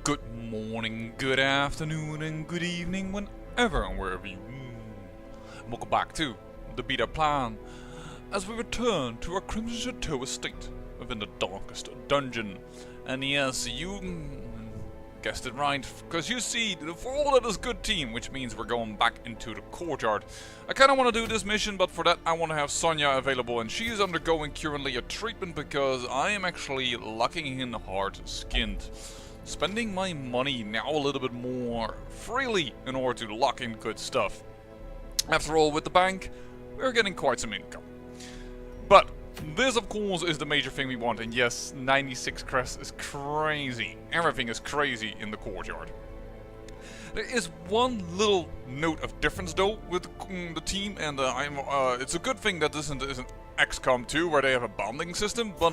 Good morning, good afternoon, and good evening, whenever and wherever you welcome back to the beta plan as we return to our Crimson Chateau estate within the darkest dungeon. And yes, you guessed it right, because you see, for all that is good team, which means we're going back into the courtyard. I kind of want to do this mission, but for that I want to have Sonia available, and she is undergoing currently a treatment because I am actually lacking in hard-skinned. Spending my money now a little bit more freely in order to lock in good stuff. After all, with the bank, we're getting quite some income. But this, of course, is the major thing we want, and yes, 96 crest is crazy. Everything is crazy in the courtyard. There is one little note of difference, though, with the team, and it's a good thing that this isn't XCOM 2, where they have a bonding system, but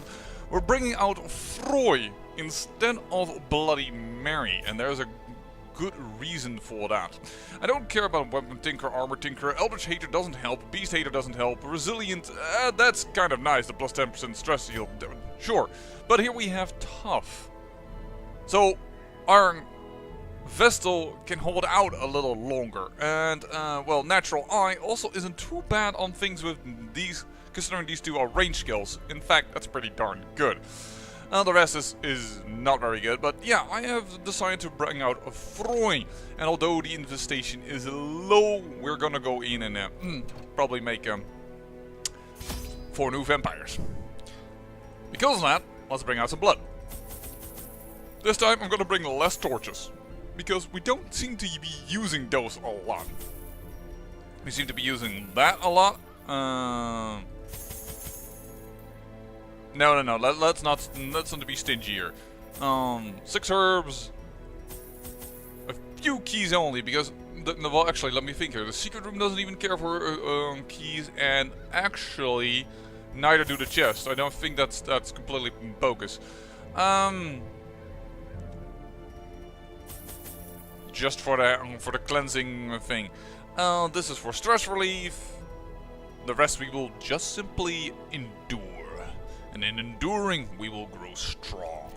we're bringing out Froy instead of Bloody Mary, and there's a good reason for that. I don't care about Weapon Tinker, Armor Tinker, Eldritch Hater doesn't help, Beast Hater doesn't help, Resilient, that's kind of nice, the plus 10% stress heal, sure. But here we have Tough. So, our Vestal can hold out a little longer, and, well, Natural Eye also isn't too bad on things with these, considering these two are range skills. In fact, that's pretty darn good. The rest is not very good, but yeah, I have decided to bring out a Froy, and although the infestation is low, we're gonna go in and probably make 4 new vampires. Because of that, let's bring out some blood. This time I'm gonna bring less torches, because we don't seem to be using those a lot. We seem to be using that a lot. No. Let's not be stingy here. 6 herbs, a few keys only, because well, actually, let me think here. The secret room doesn't even care for keys, and actually, neither do the chests. I don't think that's completely bogus. Just for the cleansing thing. This is for stress relief. The rest we will just simply endure. And in enduring, we will grow strong.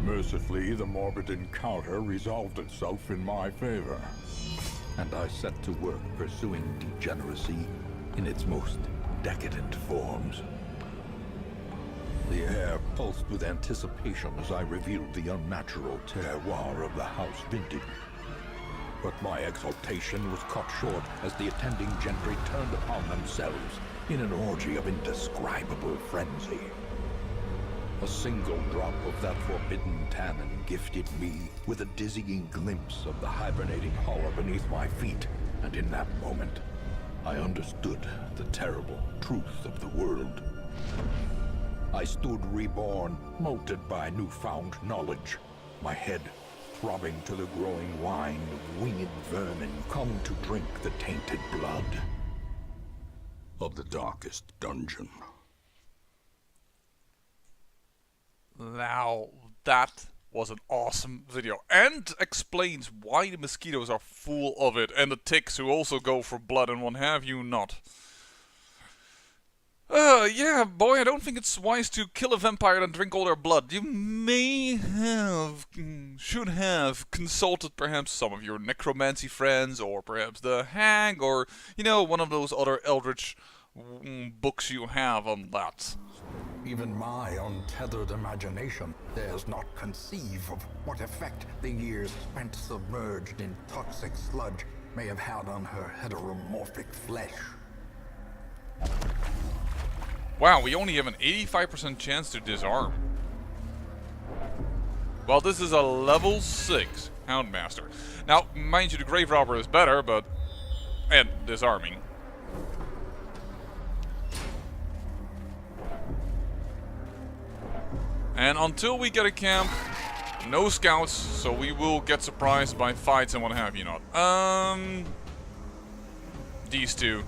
Mercifully, the morbid encounter resolved itself in my favor, and I set to work pursuing degeneracy in its most decadent forms. The air pulsed with anticipation as I revealed the unnatural terroir of the house vintage. But my exultation was cut short as the attending gentry turned upon themselves in an orgy of indescribable frenzy. A single drop of that forbidden tannin gifted me with a dizzying glimpse of the hibernating horror beneath my feet, and in that moment, I understood the terrible truth of the world. I stood reborn, molded by newfound knowledge, my head throbbing to the growing wine of winged vermin come to drink the tainted blood of the darkest dungeon. Now, that was an awesome video, and explains why the mosquitoes are full of it, and the ticks who also go for blood and what have you not. Yeah, boy, I don't think it's wise to kill a vampire and drink all their blood. You should have consulted perhaps some of your necromancy friends, or perhaps the hag, or, you know, one of those other eldritch books you have on that. Even my untethered imagination dares not conceive of what effect the years spent submerged in toxic sludge may have had on her heteromorphic flesh. Wow, we only have an 85% chance to disarm. Well, this is a level 6 Houndmaster. Now, mind you, the Grave Robber is better, but... and disarming. And until we get a camp, no scouts, so we will get surprised by fights and what have you not. These two.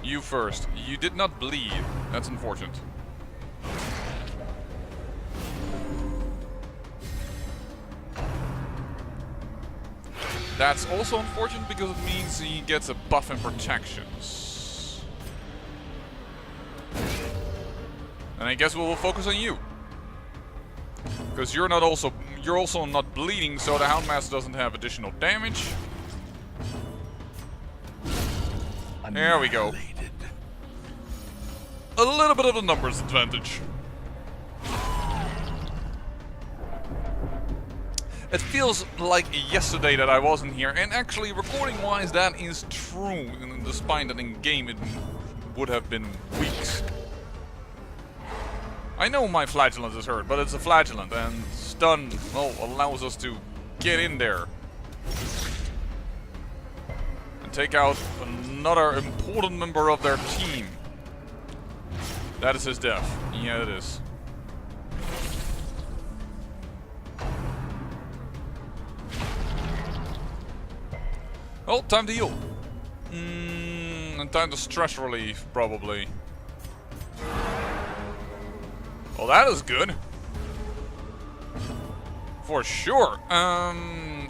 You first. You did not bleed. That's unfortunate. That's also unfortunate because it means he gets a buff in protections. And I guess we'll focus on you. Because you're also not bleeding, so the Houndmaster doesn't have additional damage. There we go. A little bit of a numbers advantage. It feels like yesterday that I wasn't here, and actually recording-wise that is true, despite that in game it would have been weeks. I know my flagellant is hurt, but it's a flagellant, and stun, well, allows us to get in there. And take out another important member of their team. That is his death. Yeah, it is. Well, time to heal. And time to stress relief, probably. Well, that is good. For sure.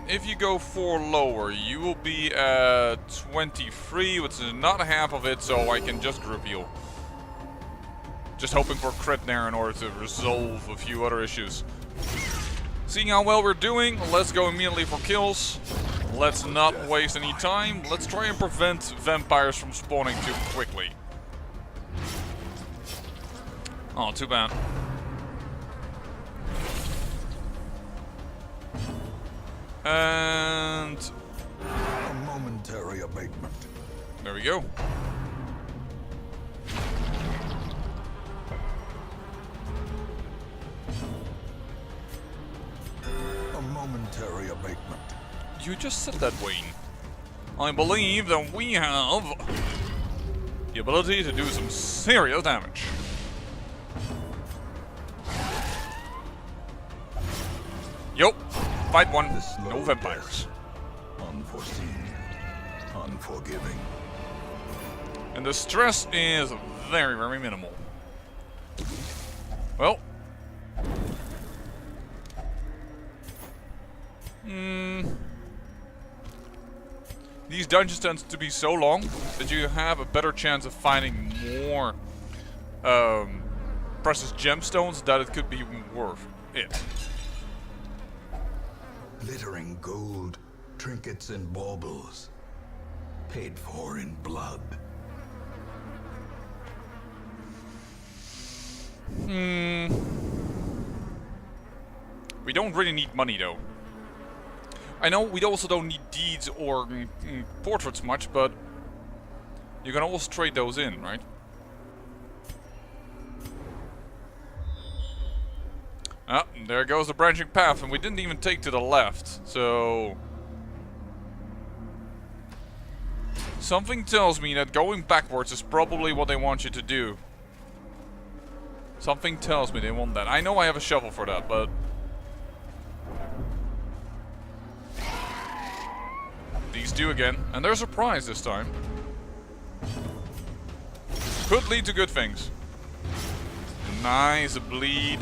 If you go 4 lower, you will be at 23, which is not half of it, so I can just group heal. Just hoping for crit there in order to resolve a few other issues. Seeing how well we're doing, let's go immediately for kills. Let's not waste any time. Let's try and prevent vampires from spawning too quickly. Oh, too bad. And A momentary abatement. there we go. A momentary abatement. You just said that, Wayne. I believe that we have the ability to do some serious damage. Yup. Fight one. No vampires. Unforeseen. Unforgiving. And the stress is very, very minimal. Well. These dungeons tend to be so long that you have a better chance of finding more precious gemstones that it could be worth it. Glittering gold, trinkets and baubles. Paid for in blood. We don't really need money though. I know we also don't need deeds or portraits much, but you can always trade those in, right? Ah, there goes the branching path, and we didn't even take to the left, so... Something tells me that going backwards is probably what they want you to do. Something tells me they want that. I know I have a shovel for that, but... These do again, and they're surprised this time. Could lead to good things. Nice bleed.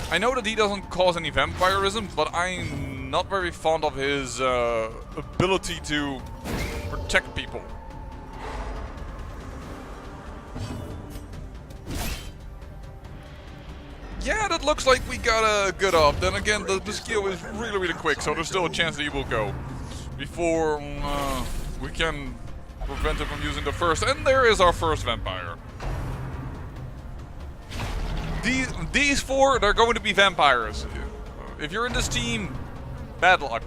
I know that he doesn't cause any vampirism, but I'm not very fond of his ability to protect people. Yeah, that looks like we got a good off. Then again, the skill is really, really quick, so there's still a chance that he will go before we can prevent him from using the first. And there is our first vampire. These 4, they're going to be vampires. If you're in this team, bad luck,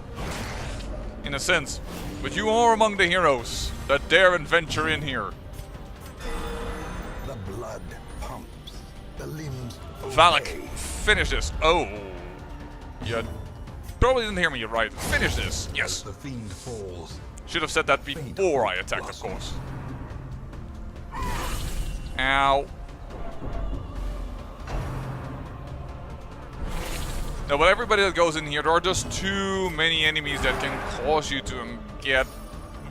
in a sense. But you are among the heroes that dare and venture in here. The blood pumps. The limbs. Valak, finish this. Oh. You probably didn't hear me right. Finish this. Yes. The fiend falls. Should have said that before I attacked, of course. Ow. No, but everybody that goes in here, there are just too many enemies that can cause you to get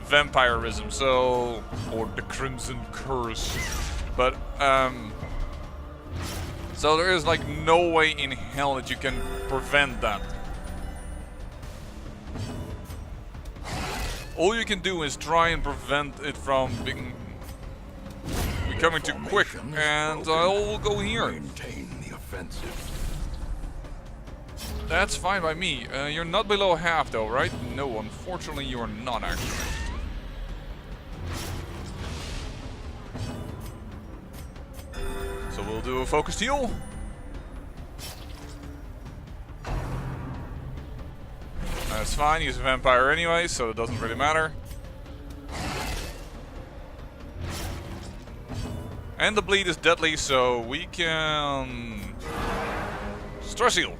vampirism, so... Or the Crimson Curse. But, so there is like no way in hell that you can prevent that. All you can do is try and prevent it from becoming too quick, and I'll go here. defensive. That's fine by me. You're not below half though, right? No, unfortunately you are not actually. So we'll do a focused heal. That's fine, he's a vampire anyway, so it doesn't really matter. And the bleed is deadly, so we can... stress heal.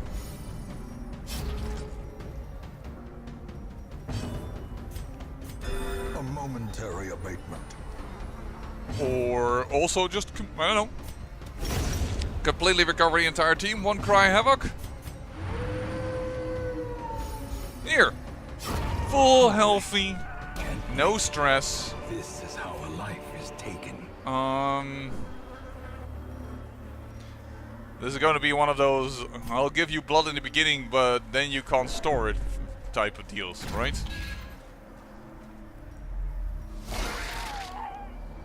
A momentary abatement. Or also just, I don't know, completely recover the entire team, one cry havoc. Here. Full healthy, no stress. This is how a life is taken. This is going to be one of those, I'll give you blood in the beginning, but then you can't store it type of deals, right?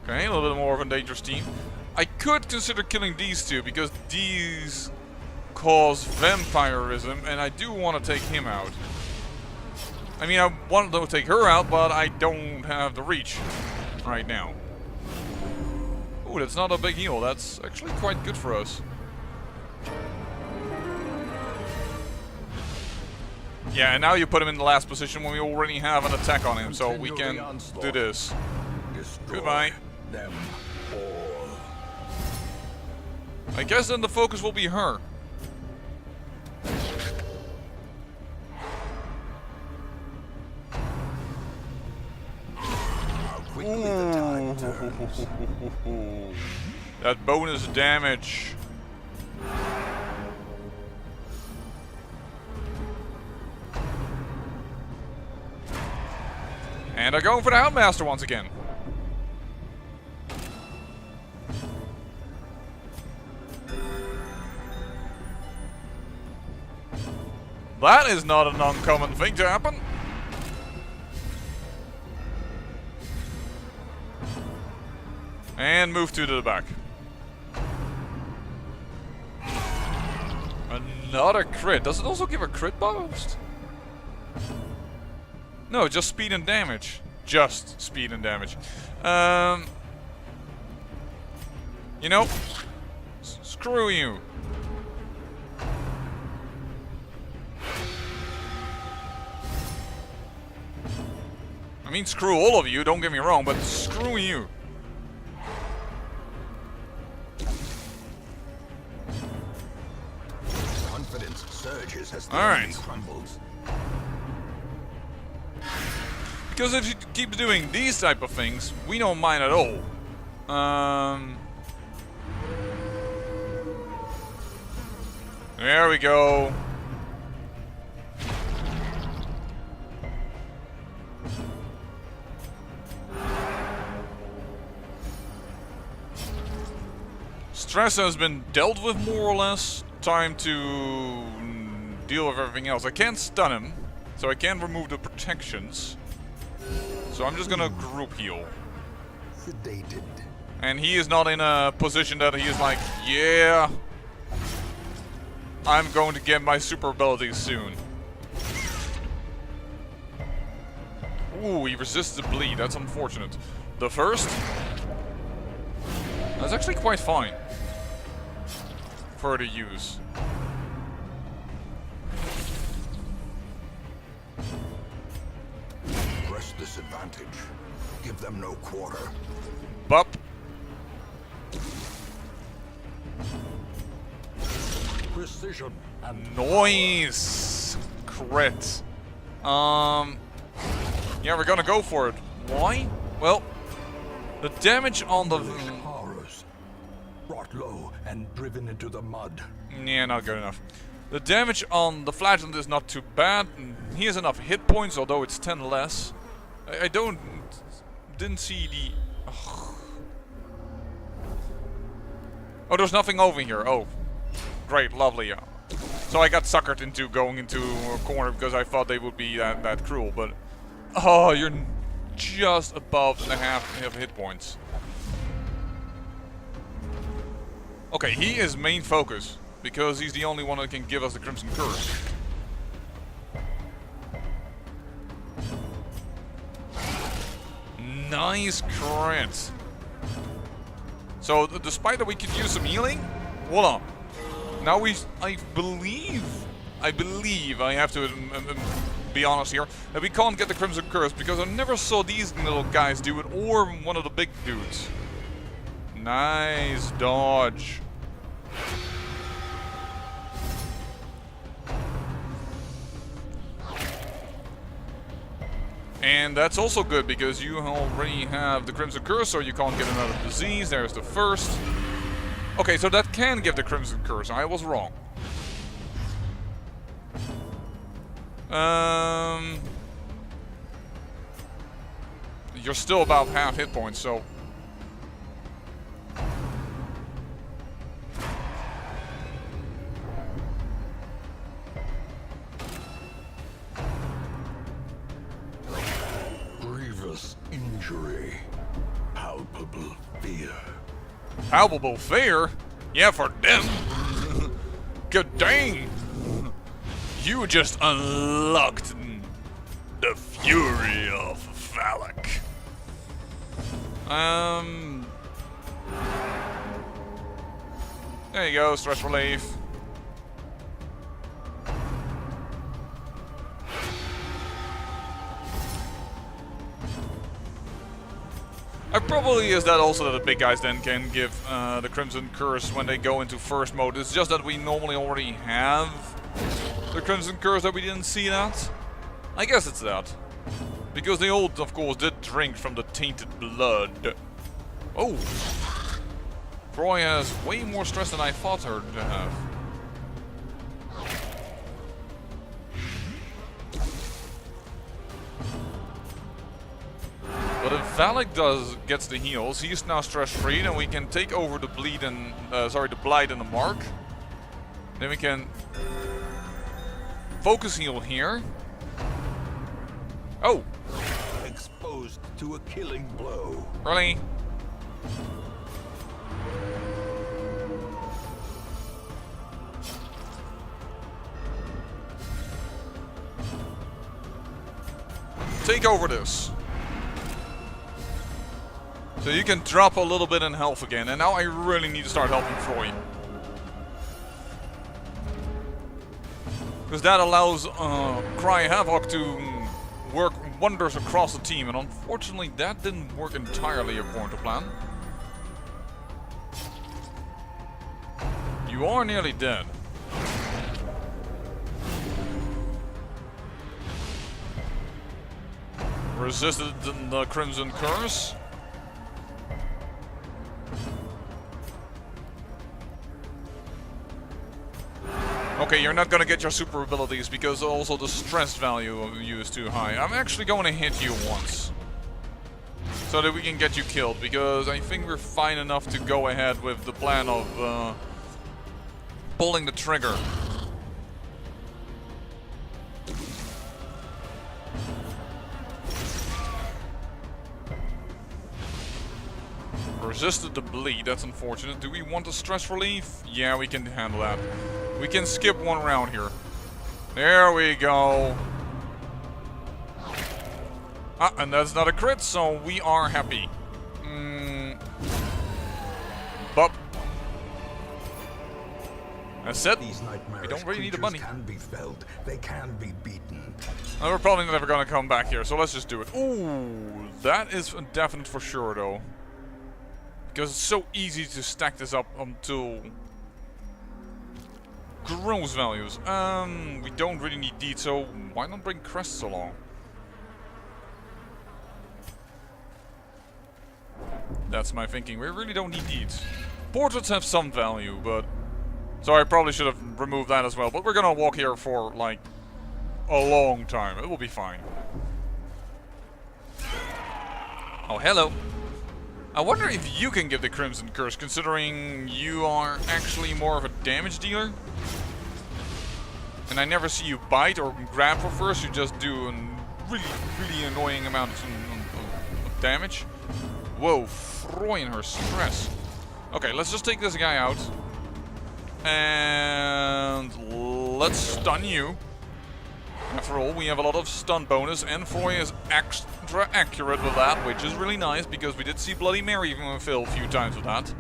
Okay, a little bit more of a dangerous team. I could consider killing these two, because these cause vampirism, and I do want to take him out. I mean, I want to take her out, but I don't have the reach right now. Ooh, that's not a big heal. That's actually quite good for us. Yeah, and now you put him in the last position when we already have an attack on him, so we can do this. Goodbye. Them all. I guess then the focus will be her. How quickly the tide turns. That bonus damage. And they're going for the Houndmaster once again. That is not an uncommon thing to happen. And move to the back. Another crit. Does it also give a crit boost? No, just speed and damage. Just speed and damage. You know, screw you. I mean, screw all of you, don't get me wrong, but screw you. Confidence surges as the All enemy right. crumbles. Because if you keep doing these type of things, we don't mind at all. There we go. Stress has been dealt with more or less. Time to deal with everything else. I can't stun him, so I can't remove the protections. So I'm just gonna group heal. Sedated. And he is not in a position that he is like, yeah, I'm going to get my super abilities soon. Ooh, he resists the bleed. That's unfortunate. The first? That's actually quite fine for her to use. Press this advantage. Give them no quarter. Bup. Precision and Noise. Crit. Yeah, we're gonna go for it. Why? Well, the damage on the... horrors. Brought low and driven into the mud. Yeah, not good enough. The damage on the flagellant is not too bad. He has enough hit points, although it's 10 less. I didn't see the... Ugh. Oh, there's nothing over here. Oh, great, lovely. So I got suckered into going into a corner because I thought they would be that cruel, but... Oh, you're just above the half of hit points. Okay, he is main focus. because he's the only one that can give us the Crimson Curse. Nice crit. So, despite that we could use some healing, hold on. Now I believe I have to be honest here, that we can't get the Crimson Curse because I never saw these little guys do it, or one of the big dudes. Nice dodge. And that's also good because you already have the Crimson Curse, so you can't get another disease. There's the first. Okay, so that can give the Crimson Curse. I was wrong. You're still about half hit points, so. Grievous injury. Palpable fear. Palpable fear? Yeah, for them. Good dang. You just unlocked the fury of Valak. There you go, stress relief. Probably is that also that the big guys then can give the Crimson Curse when they go into first mode. It's just that we normally already have the Crimson Curse that we didn't see that. I guess it's that. Because the old, of course, did drink from the tainted blood. Oh! Troy has way more stress than I thought her to have. But if Valak gets the heals, he's now stress-free, and we can take over the bleed and the blight and the mark. Then we can focus heal here. Oh, Exposed to a killing blow. really? Take over this. So you can drop a little bit in health again, and now I really need to start helping Troy. Because that allows Cry Havoc to work wonders across the team, and unfortunately that didn't work entirely according to plan. You are nearly dead. Resisted the Crimson Curse. Okay, you're not gonna get your super abilities because also the stress value of you is too high. I'm actually going to hit you once, so that we can get you killed, because I think we're fine enough to go ahead with the plan of pulling the trigger. Resisted the bleed, that's unfortunate. Do we want a stress relief? Yeah, we can handle that. We can skip one round here. There we go. Ah, and that's not a crit, so we are happy. But as said, we don't really need the money. Can be felled. They can be beaten. And we're probably never gonna come back here, so let's just do it. Ooh, that is a definite for sure, though. Because it's so easy to stack this up until gross values. We don't really need deeds, so why not bring crests along? That's my thinking. We really don't need deeds. Portraits have some value, but so I probably should have removed that as well. But we're gonna walk here for like a long time. It will be fine. Oh, hello. I wonder if you can give the Crimson Curse, considering you are actually more of a damage dealer. And I never see you bite or grab for first, you just do a really annoying amount of damage. Whoa, throwing her stress. Okay, let's just take this guy out. And let's stun you. After all, we have a lot of stun bonus, and Froy is extra accurate with that, which is really nice, because we did see Bloody Mary fail a few times with that.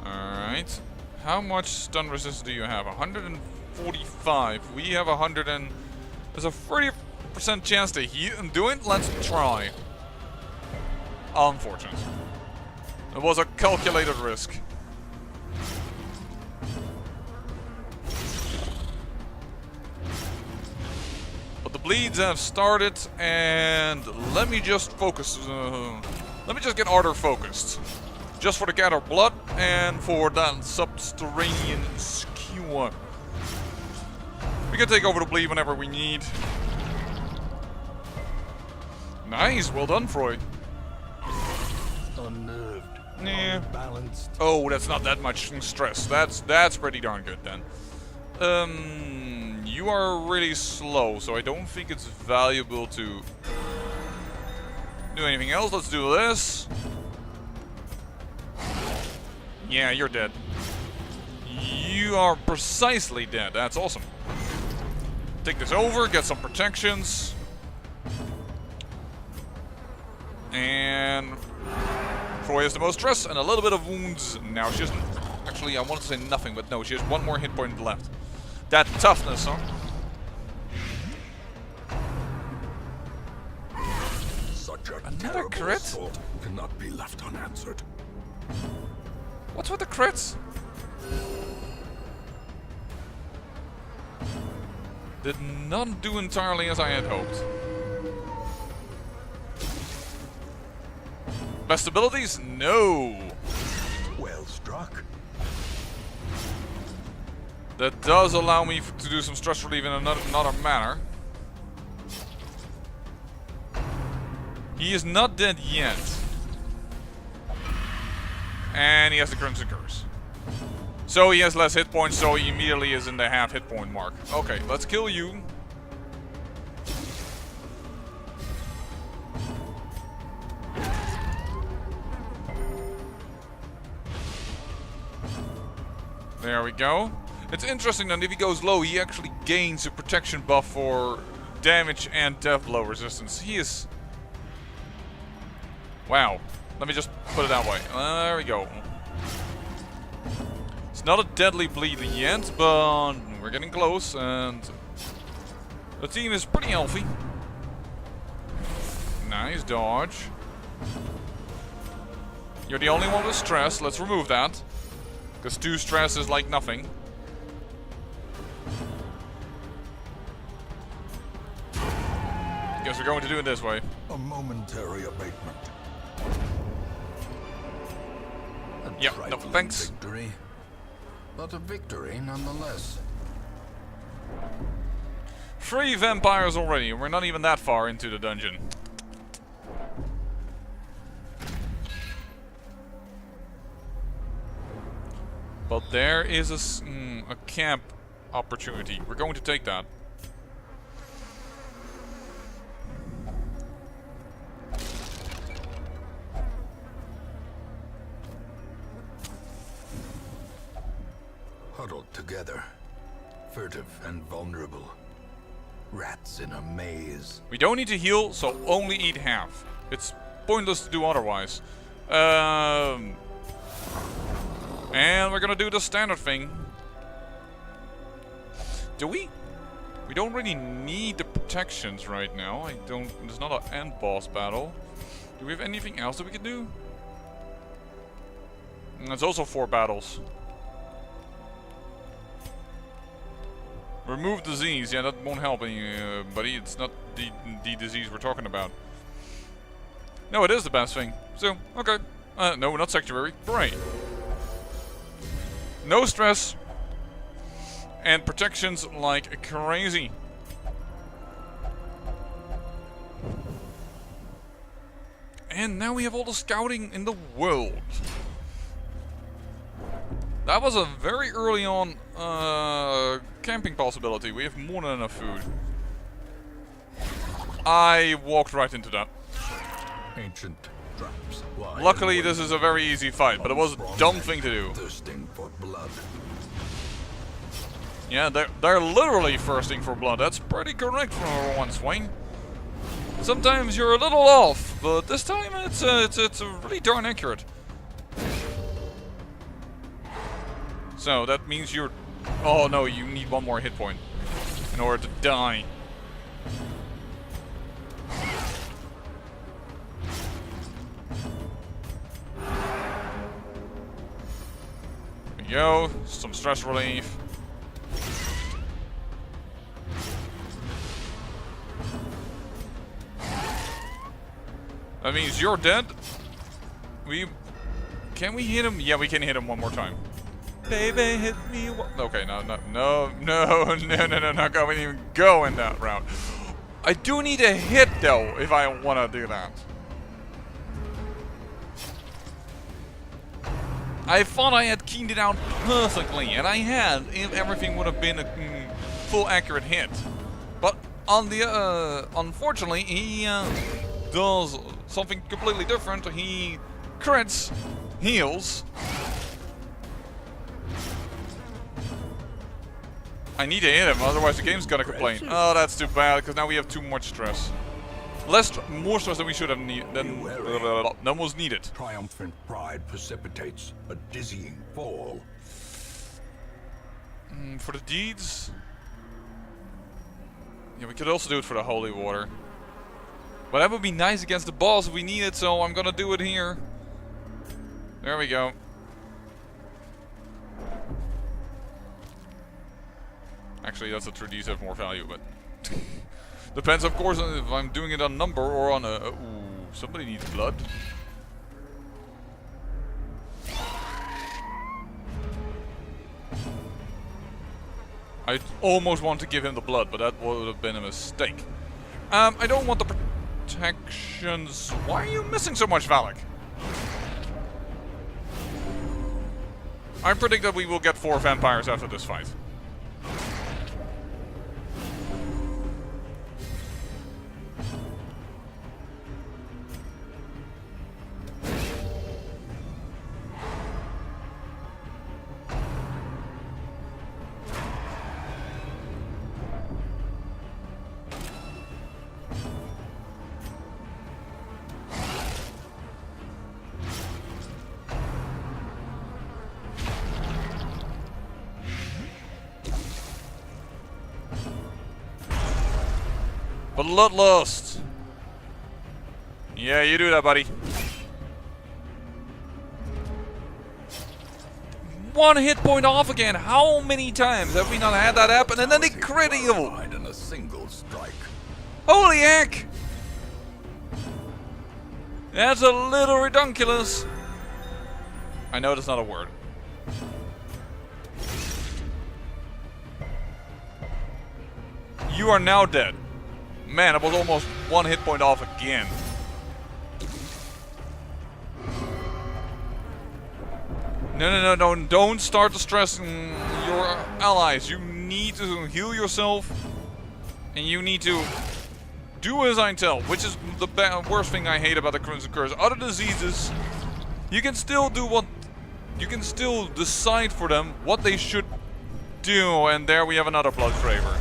Alright. How much stun resistance do you have? 145. We have 100 and... There's a 30% chance to do it. Let's try. Unfortunate. It was a calculated risk. But the bleeds have started, and let me just focus. Let me just get Arthur focused. Just for the gather blood and for that subterranean skewer. We can take over the bleed whenever we need. Nice, well done, Freud. Unnerved, Yeah. unbalanced. Oh, that's not that much stress. That's pretty darn good then. You are really slow, so I don't think it's valuable to do anything else. Let's do this. Yeah, you're dead. You are precisely dead. That's awesome. Take this over, get some protections. And Troy has the most stress and a little bit of wounds. Now she doesn't... Actually, I wanted to say nothing, but no, she has one more hit point left. That toughness, huh? Such a Another terrible crit? assault cannot be left unanswered. What's with the crits? Did not do entirely as I had hoped. Best abilities? No. Well struck. That does allow me to do some stress relief in another manner. He is not dead yet. And he has the Crimson Curse. So he has less hit points, so he immediately is in the half hit point mark. Okay, let's kill you. There we go. It's interesting that if he goes low, he actually gains a protection buff for damage and death blow resistance. He is... Wow. Let me just put it that way. There we go. It's not a deadly bleed yet, but we're getting close, and the team is pretty healthy. Nice dodge. You're the only one with stress. Let's remove that. Because 2 stress is like nothing. Guess we're going to do it this way. A momentary abatement. A Yep, no trifling thanks. Victory, but a victory nonetheless. 3 vampires already, and we're not even that far into the dungeon. But there is a camp opportunity. We're going to take that. Huddled together, furtive and vulnerable. Rats in a maze. We don't need to heal, so only eat half. It's pointless to do otherwise. And we're gonna do the standard thing. Do we? We don't really need the protections right now. There's not an end boss battle. Do we have anything else that we can do? And there's also 4 battles. Remove disease. Yeah, that won't help anybody. It's not the disease we're talking about. No, it is the best thing. So, okay. No, not sanctuary. Great. No stress. And protections like crazy. And now we have all the scouting in the world. That was a very early on camping possibility. We have more than enough food. I walked right into that. Ancient traps. lie Luckily, in this wait. is a very easy fight, but it was a dumb thing to do. Thirsting for blood. Yeah, they're literally thirsting for blood. That's pretty correct for once, Wayne. Sometimes you're a little off, but this time it's really darn accurate. So that means you're... Oh no, you need one more hit point in order to die. There we go, some stress relief. That means you're dead. Can we hit him? Yeah, we can hit him one more time. Baby, hit me. Okay, no, not going to even go in that route. I do need a hit though, if I want to do that. I thought I had keyed it out perfectly, and I had, if everything would have been a full accurate hit. But on the unfortunately, he does something completely different. He crits, heals. I need to hit him, otherwise the game's gonna complain. Oh, that's too bad, because now we have too much stress. More stress than we should have than was needed. Triumphant pride precipitates a dizzying fall. For the deeds? Yeah, we could also do it for the holy water. But that would be nice against the boss if we need it, so I'm gonna do it here. There we go. Actually, that's a 3Ds have more value, but... Depends, of course, on if I'm doing it on number or on a... Ooh, somebody needs blood. I almost want to give him the blood, but that would have been a mistake. I don't want the protections... Why are you missing so much, Valak? I predict that we will get 4 vampires after this fight. Bloodlust. Yeah, you do that, buddy. 1 hit point off again. How many times have we not had that happen? And then they crit heal. In a single strike. Holy heck! That's a little redunculous. I know that's not a word. You are now dead. Man, it was almost 1 hit point off again. No, don't start to stress your allies. You need to heal yourself. And you need to do as I tell, which is the worst thing I hate about the Crimson Curse. Other diseases, you can still do what... You can still decide for them what they should do. And there we have another blood craver.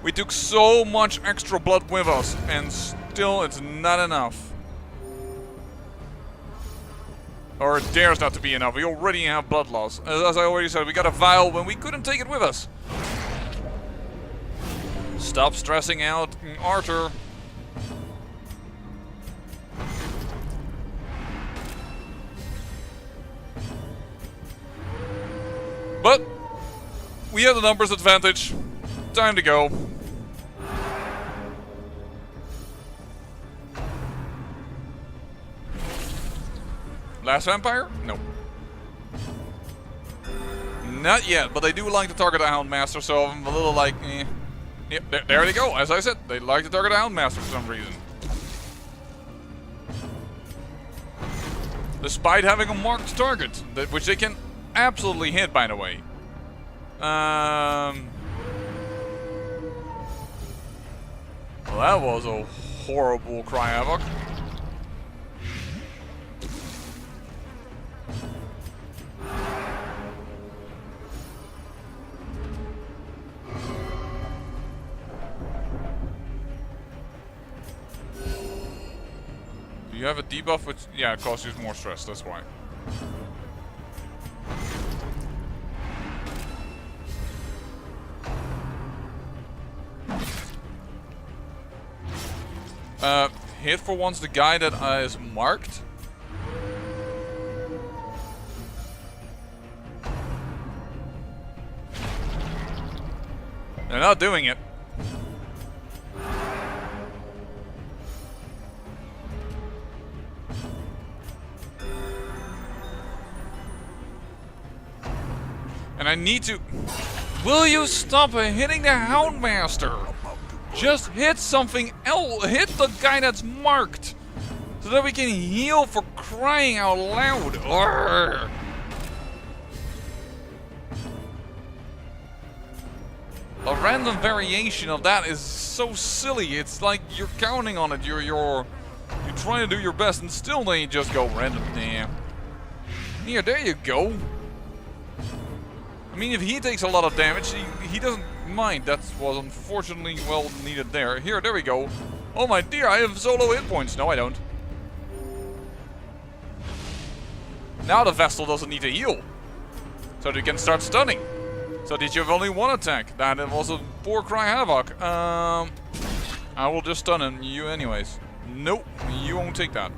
We took so much extra blood with us, and still it's not enough. Or it dares not to be enough. We already have blood loss. As I already said, we got a vial when we couldn't take it with us. Stop stressing out, Arthur. But we have the numbers advantage. Time to go. Last vampire? No. Not yet, but they do like to target the Houndmaster, so I'm a little like, eh. Yep, there they go. As I said, they like to target the Houndmaster for some reason. Despite having a marked target, which they can absolutely hit, by the way. that was a horrible cry havoc. Do you have a debuff which, yeah, it causes you more stress, that's why. Hit for once the guy that is marked. They're not doing it. And I need to... Will you stop hitting the Houndmaster? Just hit something else. Hit the guy that's marked. So that we can heal, for crying out loud. Urgh. A random variation of that is so silly. It's like you're counting on it. You're trying to do your best, and still they just go random. Nah. Here, there you go. I mean, if he takes a lot of damage, he doesn't mind. That was unfortunately well needed there. Here, there we go. Oh my dear, I have so low hit points. No, I don't. Now the Vestal doesn't need to heal. So they can start stunning. So did you have only one attack? That was a poor cry havoc. I will just stun him, you anyways. Nope, you won't take that.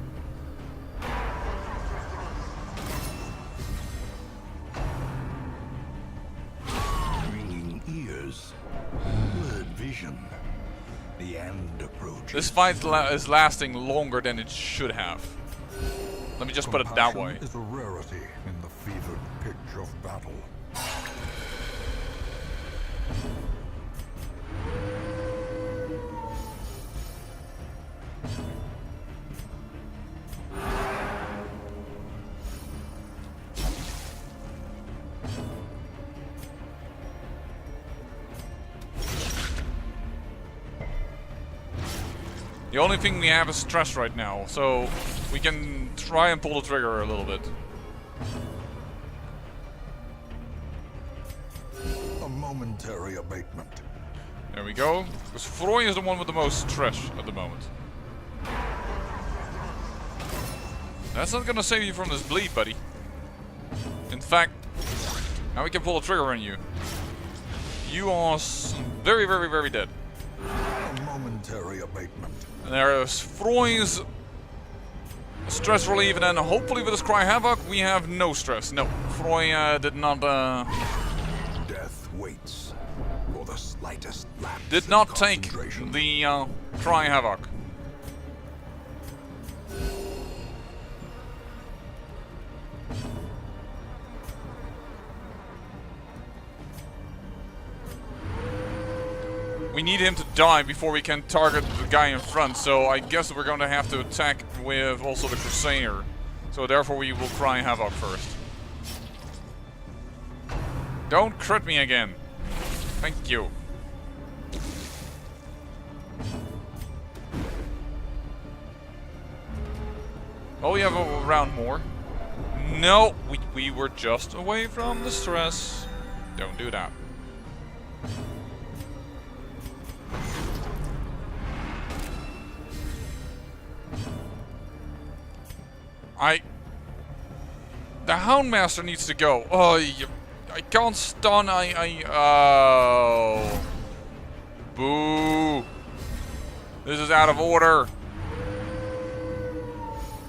The end approaches. This fight is lasting longer than it should have. Let me just put it that way. Compassion is a rarity in the fevered pitch of battle. The only thing we have is stress right now, so we can try and pull the trigger a little bit. A momentary abatement. There we go. Because Froy is the one with the most stress at the moment. That's not gonna save you from this bleed, buddy. In fact, now we can pull the trigger on you. You are very, very, very dead. A momentary abatement. And there's Froy's stress relief, and then hopefully with this Cry Havoc we have no stress. No, Froy did not Death waits for the slightest lapse did in not take concentration. the Cry Havoc. We need him to die before we can target the guy in front, so I guess we're going to have to attack with also the Crusader. So therefore we will Cry Havoc first. Don't crit me again. Thank you. Oh, we have a round more. No, we were just away from the stress. Don't do that. The Houndmaster needs to go. Oh, I can't stun. Oh. Boo. This is out of order.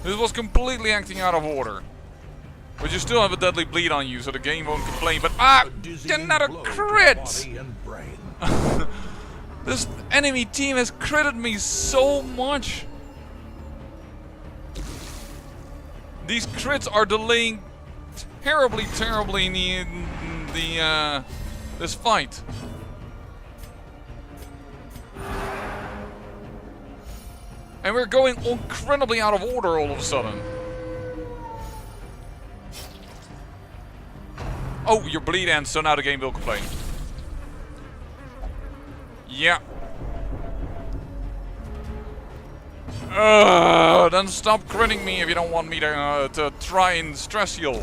This was completely acting out of order. But you still have a deadly bleed on you, so the game won't complain. But another crit! This enemy team has critted me so much. These crits are delaying terribly, terribly in this fight. And we're going incredibly out of order all of a sudden. Oh, your bleed ends, so now the game will complain. Yeah. Then stop critting me if you don't want me to try and stress heal.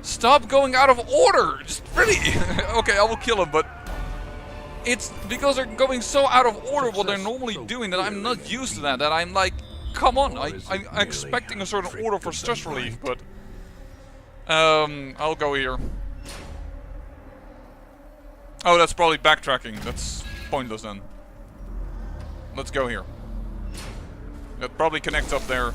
Stop going out of order! Just really... Okay, I will kill him, but... It's because they're going so out of order what they're normally doing that I'm not used to that. That I'm like, come on, I'm expecting a certain order for stress relief, but... I'll go here. Oh, that's probably backtracking. That's pointless then. Let's go here. That probably connects up there.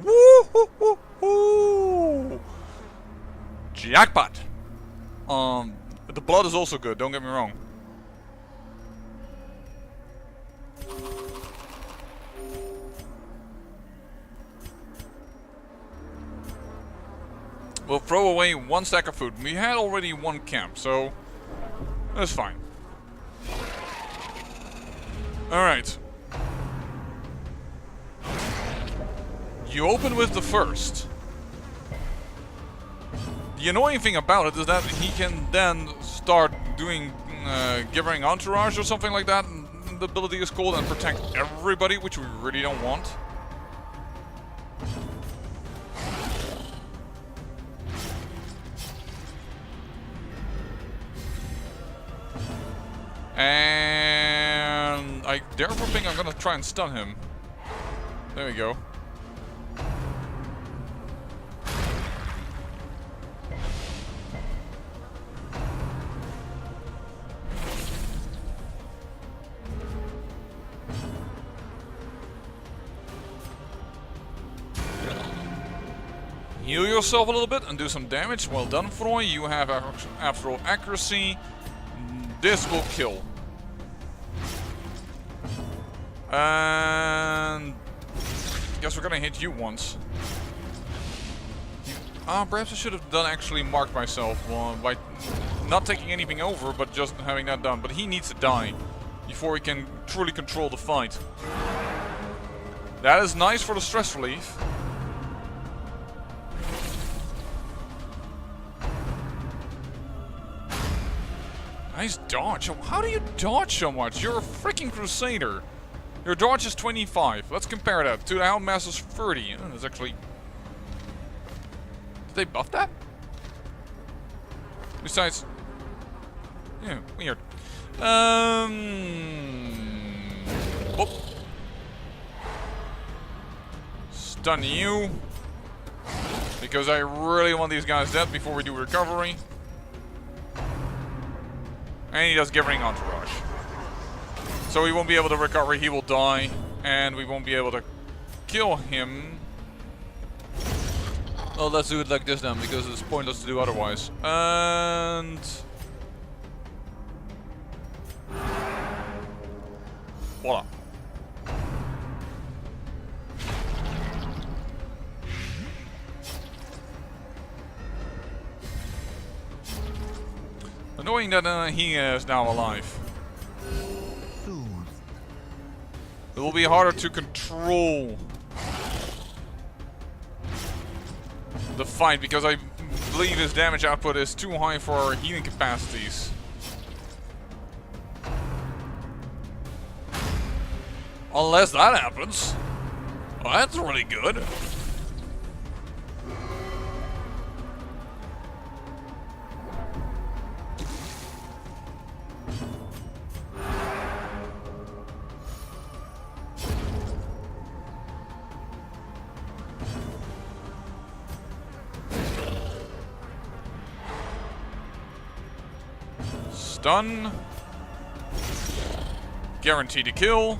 Woo-hoo-hoo-hoo! Jackpot! But the blood is also good, don't get me wrong. We'll throw away 1 stack of food. We had already 1 camp, so that's fine. Alright. You open with the first. The annoying thing about it is that he can then start doing Givering Entourage or something like that. The ability is called, and protect everybody, which we really don't want. And I therefore think I'm gonna try and stun him. There we go. Heal yourself a little bit and do some damage. Well done, Froy. You have after all accuracy. This will kill. And guess we're gonna hit you once. Perhaps I should have done actually marked myself by not taking anything over, but just having that done. But he needs to die before he can truly control the fight. That is nice for the stress relief. Nice dodge. How do you dodge so much? You're a freaking Crusader. Your dodge is 25. Let's compare that to the Houndmaster's 30. Oh, that's actually... Did they buff that? Besides... Yeah, weird. Whoop. Stun you. Because I really want these guys dead before we do recovery. And he does Givering Entourage. So we won't be able to recover, he will die. And we won't be able to kill him. Well, let's do it like this then, because it's pointless to do otherwise. And... voila. Annoying that he is now alive. It will be harder to control the fight because I believe his damage output is too high for our healing capacities. Unless that happens. Well, that's really good. Stun. Guaranteed to kill.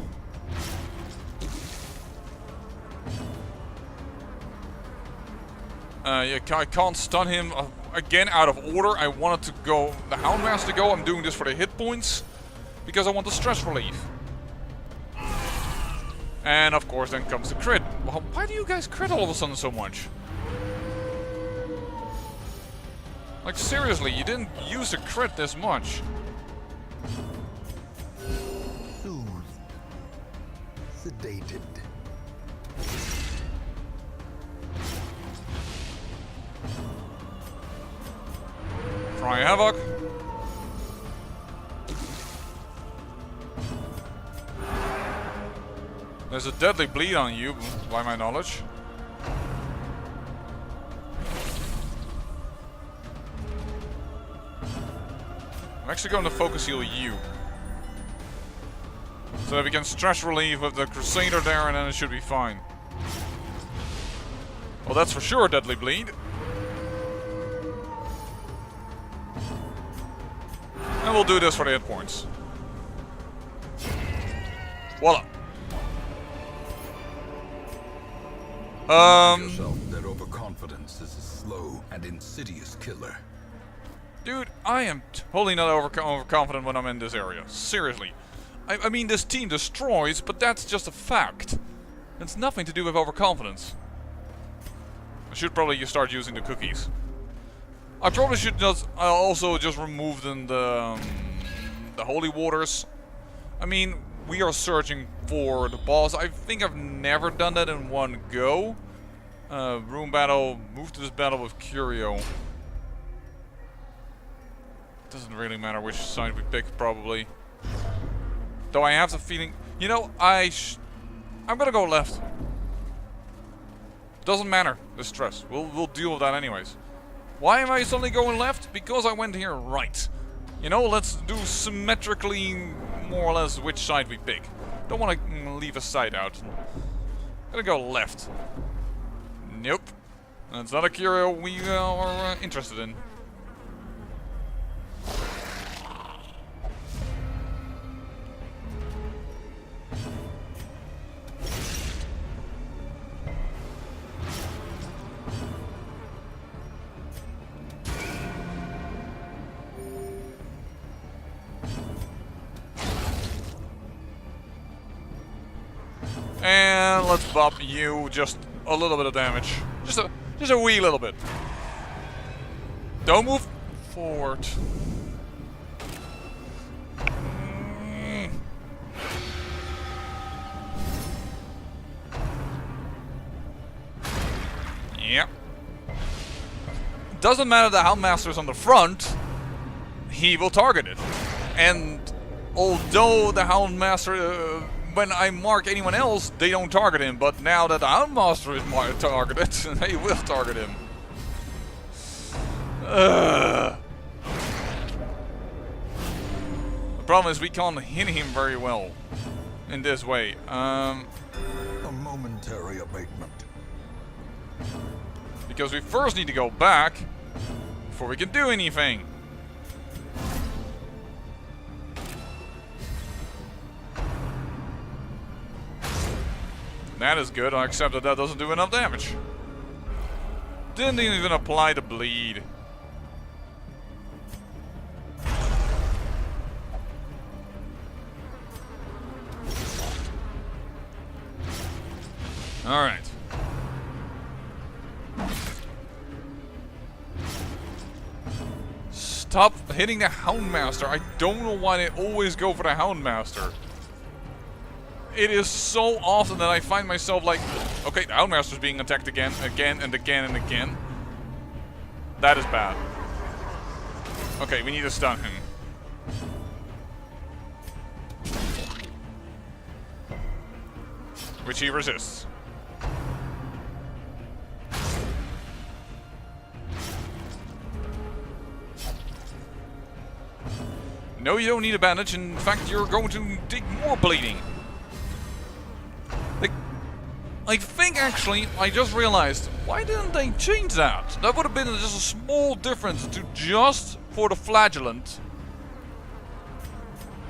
Yeah, I can't stun him again out of order. I wanted to go the Houndmaster to go. I'm doing this for the hit points because I want the stress relief. And of course then comes the crit. Well, why do you guys crit all of a sudden so much? Like seriously, you didn't use the crit this much. Soothed. Sedated. Try Havoc. There's a deadly bleed on you, by my knowledge. I'm actually going to focus heal you. So that we can stress relieve with the Crusader there, and then it should be fine. Well, that's for sure deadly bleed. And we'll do this for the hit points. Voila. Yourself that overconfidence is a slow and insidious killer. Dude, I am totally not overconfident when I'm in this area. Seriously. I mean, this team destroys, but that's just a fact. It's nothing to do with overconfidence. I should probably start using the cookies. I probably should just also just remove the holy waters. I mean, we are searching for the boss. I think I've never done that in one go. Room battle, move to this battle with Curio. Doesn't really matter which side we pick, probably. Though I have the feeling, you know, I'm gonna go left. Doesn't matter, the stress. We'll deal with that anyways. Why am I suddenly going left? Because I went here right. You know, let's do symmetrically, more or less, which side we pick. Don't want to leave a side out. Gonna go left. Nope. That's not a curio we are interested in. And let's bop you just a little bit of damage. Just a wee little bit. Don't move forward. Yep. Doesn't matter the Houndmaster's on the front, he will target it. And although the Houndmaster, when I mark anyone else, they don't target him. But now that the Houndmaster is targeted, they will target him. The problem is we can't hit him very well in this way. A momentary abatement. Because we first need to go back before we can do anything. That is good, except that doesn't do enough damage. Didn't even apply the bleed. Alright. Stop hitting the Houndmaster. I don't know why they always go for the Houndmaster. It is so often that I find myself like, okay, the Houndmaster's being attacked again, and again, and again. That is bad. Okay, we need to stun him. Which he resists. No, you don't need a bandage. In fact, you're going to take more bleeding. I think actually, I just realized, why didn't they change that? That would have been just a small difference to just for the flagellant.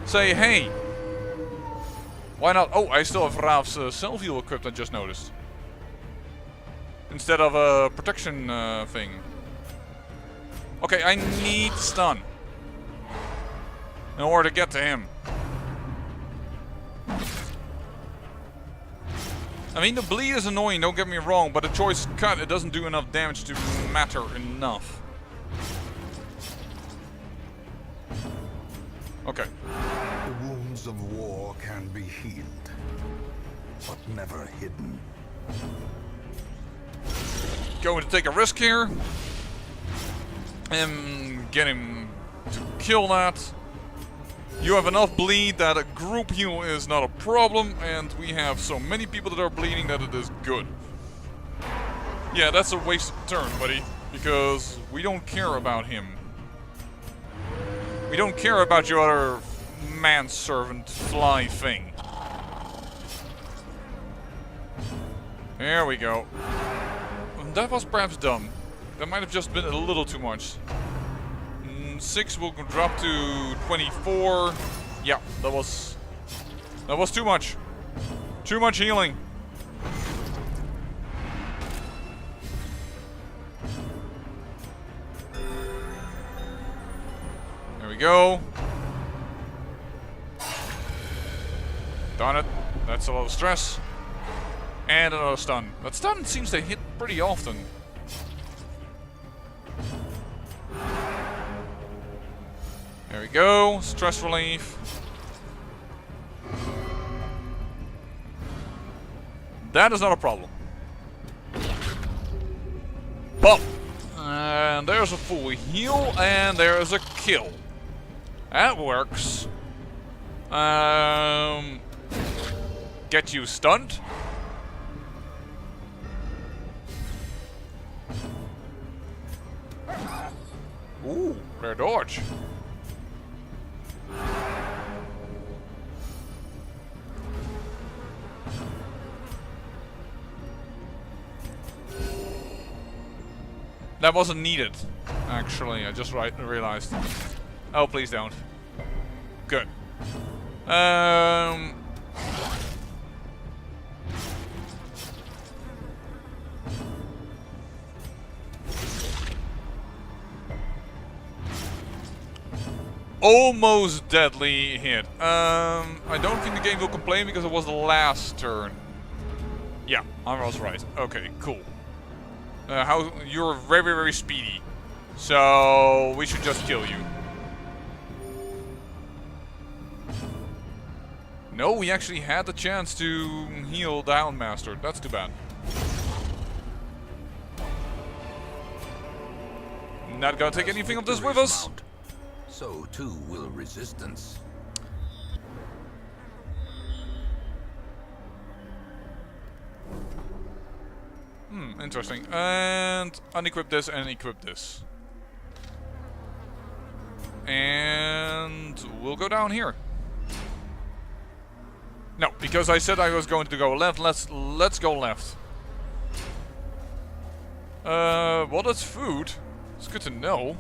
Say, hey. Why not? Oh, I still have Raaf's self-heal equipped, I just noticed. Instead of a protection thing. Okay, I need stun. In order to get to him. I mean, the bleed is annoying, don't get me wrong, but a choice cut, it doesn't do enough damage to matter enough. Okay. The wounds of war can be healed, but never hidden. Going to take a risk here. And get him to kill that. You have enough bleed that a group heal is not a problem, and we have so many people that are bleeding that it is good. Yeah, that's a wasted turn, buddy, because we don't care about him. We don't care about your other manservant fly thing. There we go. That was perhaps dumb. That might have just been a little too much. 6 will drop to 24. Yeah, that was too much. Too much healing. There we go. Darn it. That's a lot of stress. And another stun. That stun seems to hit pretty often. There we go. Stress relief. That is not a problem. Pop. And there's a full heal, and there's a kill. That works. Get you stunned. Ooh, rare dodge. That wasn't needed, actually. I just realized. Oh, please don't. Good. Almost deadly hit. I don't think the game will complain because it was the last turn. Yeah, I was right. Okay, cool. You're very, very speedy. So we should just kill you. No, we actually had the chance to heal the Houndmaster. That's too bad. Not gonna take anything of this with us. So too will resistance. Interesting. And unequip this and equip this. And we'll go down here. No, because I said I was going to go left. Let's go left. Well, that's food. It's good to know.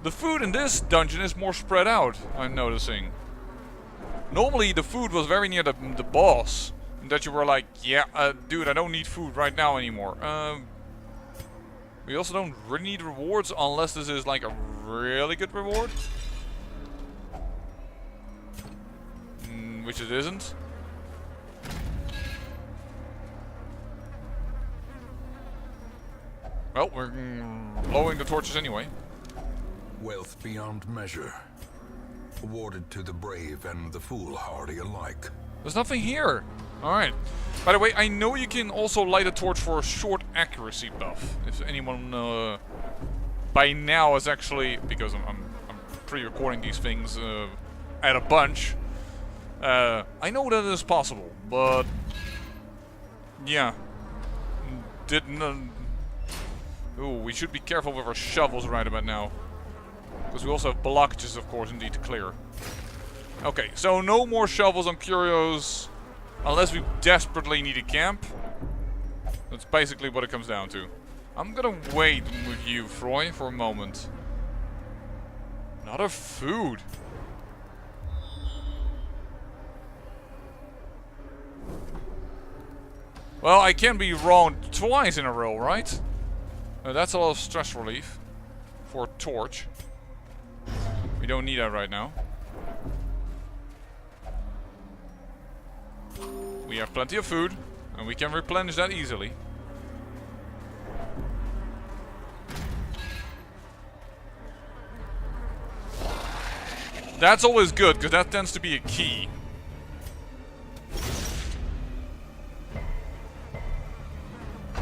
The food in this dungeon is more spread out, I'm noticing. Normally the food was very near the boss. That you were like, yeah, dude, I don't need food right now anymore. We also don't really need rewards unless this is like a really good reward. Which it isn't. Well, we're blowing the torches anyway. Wealth beyond measure. Awarded to the brave and the foolhardy alike. There's nothing here. Alright. By the way, I know you can also light a torch for a short accuracy buff. If anyone by now is actually, because I'm pre-recording these things at a bunch. I know that is possible, but yeah. Ooh, we should be careful with our shovels right about now. Because we also have blockages, of course, indeed, to clear. Okay, so no more shovels on curios. Unless we desperately need a camp. That's basically what it comes down to. I'm gonna wait with you, Froy, for a moment. Another food. Well, I can't be wrong twice in a row, right? That's a lot of stress relief. For a torch. We don't need that right now. We have plenty of food, and we can replenish that easily. That's always good, because that tends to be a key.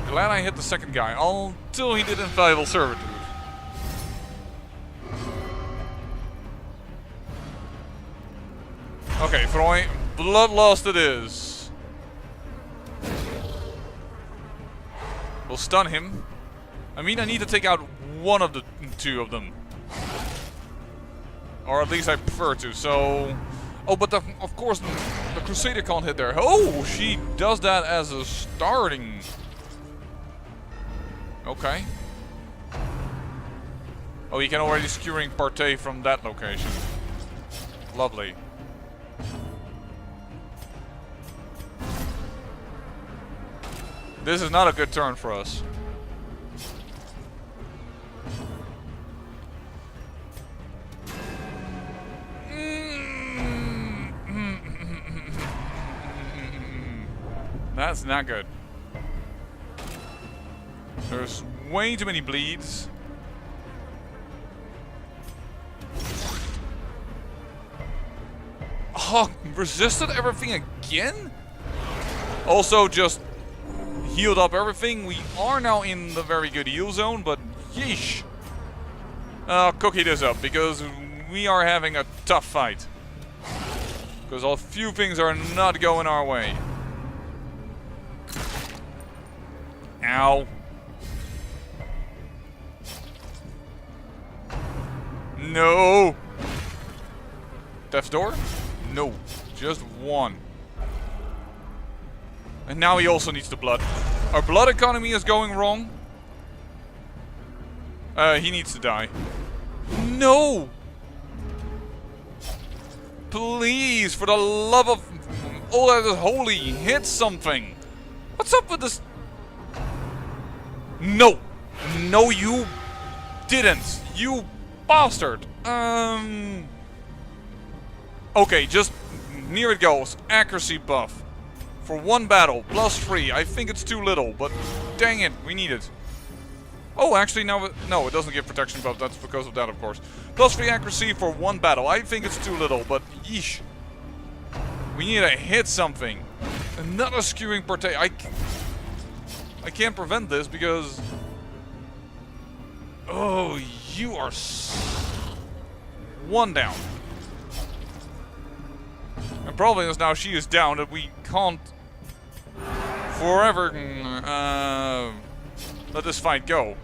Glad I hit the second guy, until he did invaluable servitude. Okay, Froy, bloodlust it is. We'll stun him. I mean, I need to take out one of the two of them. Or at least I prefer to, so... Oh, but of course, the Crusader can't hit there. Oh, she does that as a starting. Okay. Oh, you can already skewering partay from that location. Lovely. This is not a good turn for us. That's not good. There's way too many bleeds. Oh, resisted everything again? Also just healed up everything. We are now in the very good heal zone, but yeesh. Cookie this up, because we are having a tough fight. Because a few things are not going our way. Ow. No. Death's door? No. Just one. And now he also needs the blood. Our blood economy is going wrong. He needs to die. No! Please, for the love of all that is holy, hit something. What's up with this? No! No, you didn't. You bastard. Okay, just near it goes. Accuracy buff. For one battle, +3. I think it's too little, but dang it, we need it. Oh, actually, no, it doesn't give protection buff. That's because of that, of course. +3 accuracy for one battle. I think it's too little, but yeesh. We need to hit something. Another skewing partay. I can't prevent this because... Oh, you are... One down. And problem is now she is down that we can't forever let this fight go.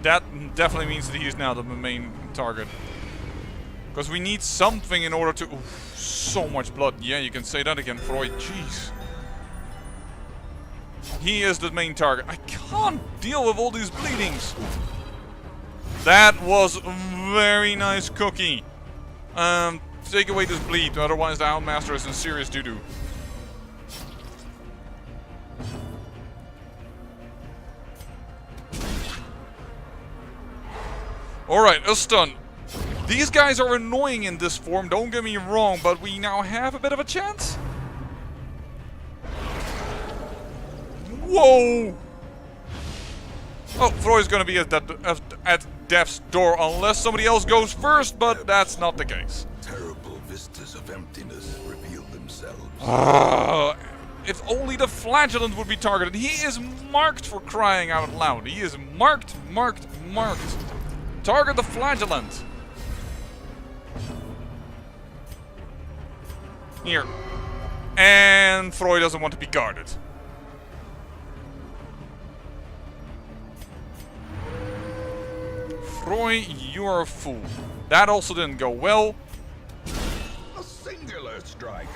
That definitely means that he is now the main target. Because we need something in order to... Oof, so much blood. Yeah, you can say that again, Freud. Jeez. He is the main target. I can't deal with all these bleedings. That was a very nice cookie. Take away this bleed, otherwise the Houndmaster is in serious doo-doo. Alright, a stun. These guys are annoying in this form, don't get me wrong, but we now have a bit of a chance. Whoa! Oh, Freud's gonna be at death's door unless somebody else goes first, but that's not the case. Terrible vistas of emptiness reveal themselves. If only the flagellant would be targeted. He is marked, for crying out loud. He is marked, marked, marked. Target the flagellant. Here. And Freud doesn't want to be guarded. Freud, you are a fool. That also didn't go well. A singular strike.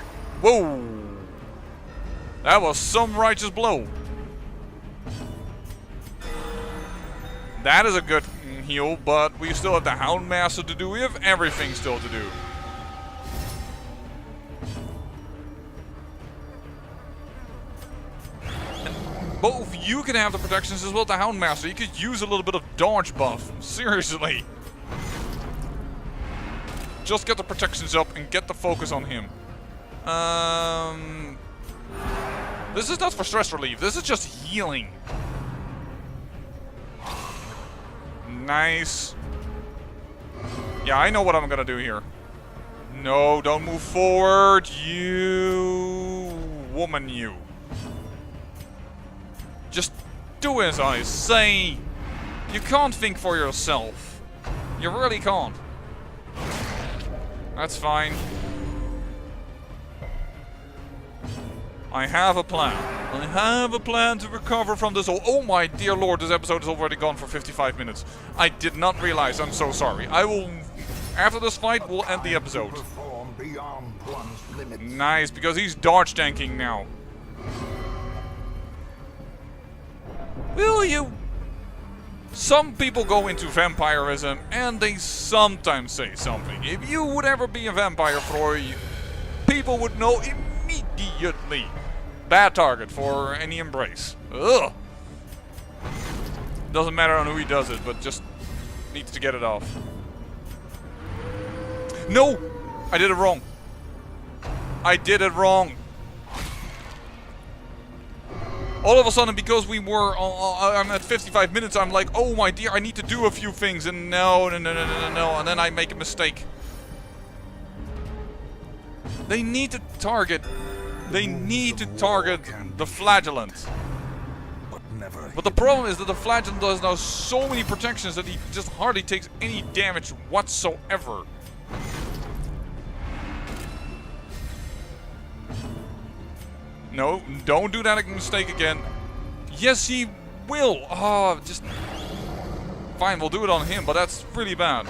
Whoa. That was some righteous blow. That is a good heal, but we still have the Houndmaster to do. We have everything still to do. Both you can have the protections as well as the Houndmaster. You could use a little bit of dodge buff. Seriously. Just get the protections up and get the focus on him. This is not for stress relief. This is just healing. Nice. Yeah, I know what I'm gonna do here. No, don't move forward. You... woman, you. Just Do as I say. You can't think for yourself. You really can't. That's fine. I have a plan. I have a plan to recover from this. Oh my dear lord, this episode is already gone for 55 minutes. I did not realize. I'm so sorry. I will... After this fight, we'll end the episode. Nice, because he's dodge tanking now. Will you? Some people go into vampirism and they sometimes say something. If you would ever be a vampire, Froy, people would know immediately. Bad target for any embrace. Ugh. Doesn't matter on who he does it, but just needs to get it off. No! I did it wrong. I did it wrong. All of a sudden, because we were, I'm at 55 minutes, I'm like, oh my dear, I need to do a few things, and no, and then I make a mistake. They need to target, the flagellant. But the problem is that the flagellant does now so many protections that he just hardly takes any damage whatsoever. No, don't do that mistake again. Yes, he will. Oh, just... Fine, we'll do it on him, but that's really bad.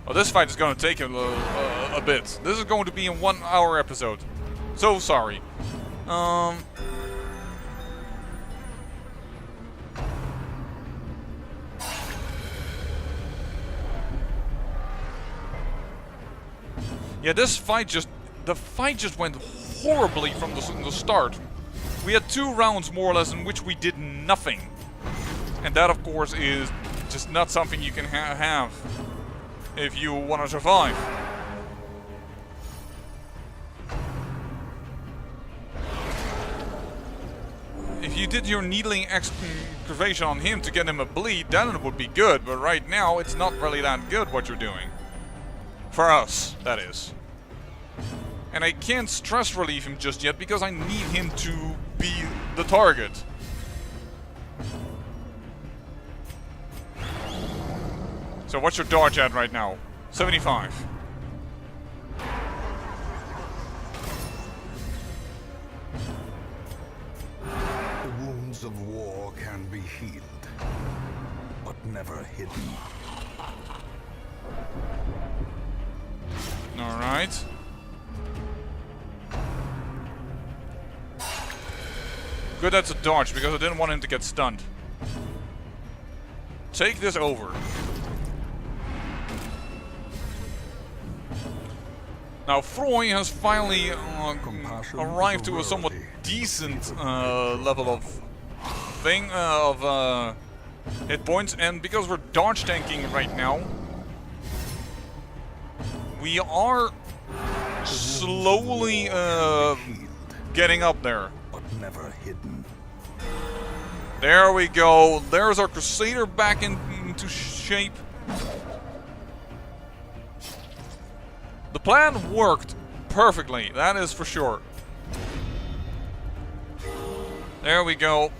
Oh, this fight is going to take a bit. This is going to be a 1 hour episode. So sorry. Yeah, this fight just... The fight just went horribly from the start. We had 2 rounds, more or less, in which we did nothing. And that, of course, is just not something you can have if you want to survive. If you did your needling excavation on him to get him a bleed, then it would be good. But right now, it's not really that good what you're doing. For us, that is. And I can't stress relieve him just yet because I need him to be the target. So what's your dodge at right now? 75. The wounds of war can be healed, but never hidden. Alright. Good, that's a dodge, because I didn't want him to get stunned. Take this over. Now, Froy has finally arrived to a somewhat decent level of hit points, and because we're dodge tanking right now, we are slowly getting up there. But never hidden. There we go. There's our Crusader back into shape. The plan worked perfectly, that is for sure. There we go.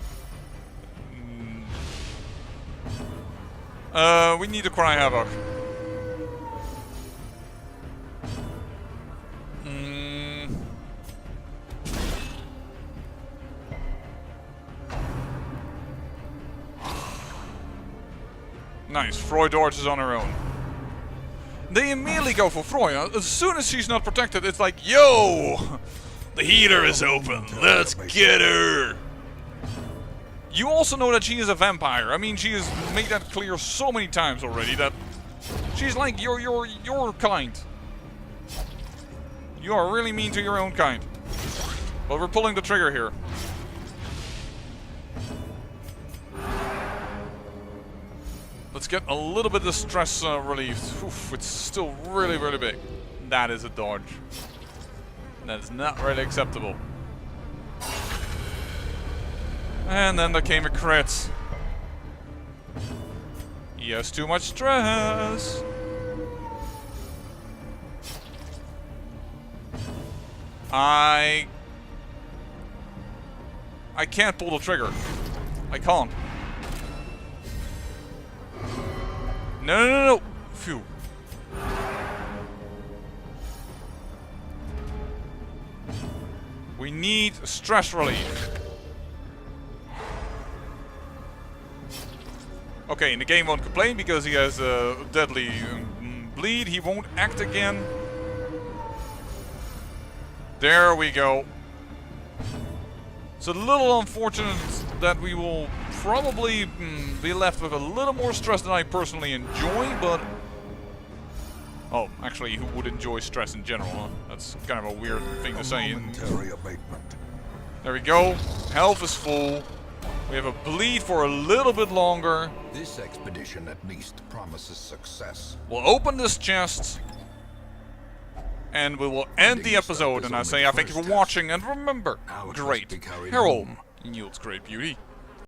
We need to cry havoc. Nice, Froy dodges on her own. They immediately go for Froy. As soon as she's not protected, it's like, yo! The heater is open, let's get her! You also know that she is a vampire. I mean, she has made that clear so many times already that she's like your kind. You are really mean to your own kind. But we're pulling the trigger here. Let's get a little bit of stress relieved. Oof, it's still really, really big. That is a dodge. That is not really acceptable. And then there came a crit. He has too much stress. I can't pull the trigger. I can't. No, no, no, no. Phew. We need stress relief. Okay, and the game won't complain because he has a deadly bleed. He won't act again. There we go. It's a little unfortunate that we will probably be left with a little more stress than I personally enjoy, but... Oh, actually, who would enjoy stress in general, huh? That's kind of a weird thing to say. Momentary abatement. There we go. Health is full. We have a bleed for a little bit longer. This expedition at least promises success. We'll open this chest. And we will end the episode. And I say I thank you for watching. And remember, great Harold yields great beauty.